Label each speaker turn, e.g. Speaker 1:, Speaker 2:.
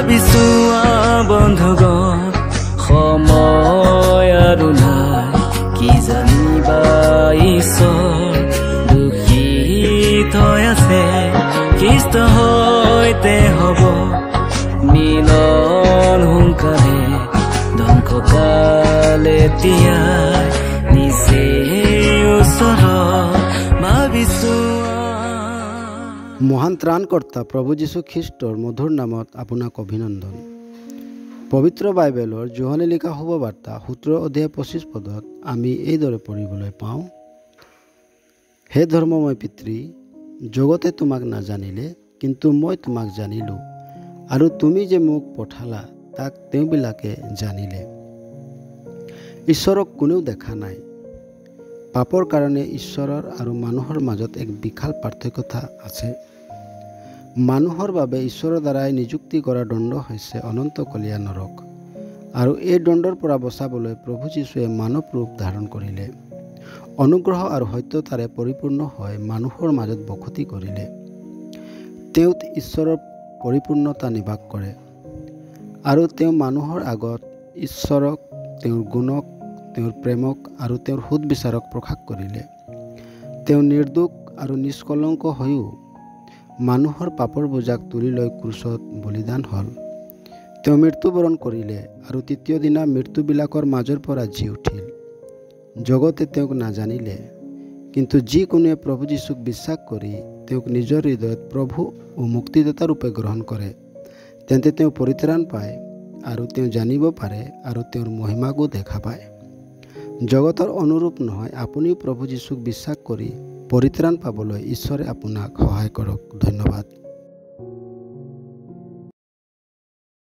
Speaker 1: ভাবিছোৱা বন্ধুগণ সময় আৰু নাই কি জানিবা ঈশ্বৰ দুখিত হৈ আছে খ্ৰীষ্ট হৈতে হ'ব মিলন সোনকালে ধ্বংসকালে তিয়াই নিচে ওচৰ ভাবিছোৱা।
Speaker 2: মহান ত্ৰাণকৰ্তা প্ৰভু যীশু খ্ৰীষ্টৰ মধুৰ নামত আপোনাক অভিনন্দন। পবিত্ৰ বাইবেলৰ যোহানে লিখা শুভবাৰ্তা 17 অধ্যায় 25 পদত আমি এইদৰে পঢ়িবলৈ পাওঁ, হে ধৰ্মময় পিতৃ, জগতে তোমাক নাজানিলে, কিন্তু মই তোমাক জানিলোঁ, আৰু তুমি যে মোক পঠালা তাক তেওঁবিলাকে জানিলে। ঈশ্বৰক কোনেও দেখা নাই। পাপৰ কাৰণে ঈশ্বৰৰ আৰু মানুহৰ মাজত এক বিশাল পাৰ্থক্যতা আছে। মানুহৰ বাবে ঈশ্বৰৰ দ্বাৰাই নিযুক্তি কৰা দণ্ড হৈছে অনন্তকলীয়া নৰক, আৰু এই দণ্ডৰ পৰা বচাবলৈ প্ৰভু যীশুৱে মানৱ ৰূপ ধাৰণ কৰিলে। অনুগ্ৰহ আৰু সত্যতাৰে পৰিপূৰ্ণ হৈ মানুহৰ মাজত বসতি কৰিলে। তেওঁত ঈশ্বৰৰ পৰিপূৰ্ণতা নিবাস কৰে, আৰু তেওঁ মানুহৰ আগত ঈশ্বৰক, তেওঁৰ গুণক, তেওঁৰ প্ৰেমক আৰু তেওঁৰ সুদবিচাৰক প্ৰকাশ কৰিলে। তেওঁ নিৰ্দোষ আৰু নিষ্কলংক হৈও মানুহৰ পাপৰ বোজাক তুলি লৈ ক্ৰুচত বলিদান হ'ল। তেওঁ মৃত্যুবৰণ কৰিলে আৰু তৃতীয় দিনা মৃত্যুবিলাকৰ মাজৰ পৰা জি উঠিল। জগতে তেওঁক নাজানিলে, কিন্তু যিকোনোৱে প্ৰভু যীশুক বিশ্বাস কৰি তেওঁক নিজৰ হৃদয়ত প্ৰভু ও মুক্তিদাতা ৰূপে গ্ৰহণ কৰে, তেন্তে তেওঁ পৰিত্ৰাণ পায় আৰু তেওঁ জানিব পাৰে আৰু তেওঁৰ মহিমাকো দেখা পায়। জগতৰ অনুৰূপ নহয়, আপুনিও প্ৰভু যীশুক বিশ্বাস কৰি পৰিত্ৰাণ পাবলৈ ঈশ্বৰে আপোনাক সহায় কৰক। ধন্যবাদ।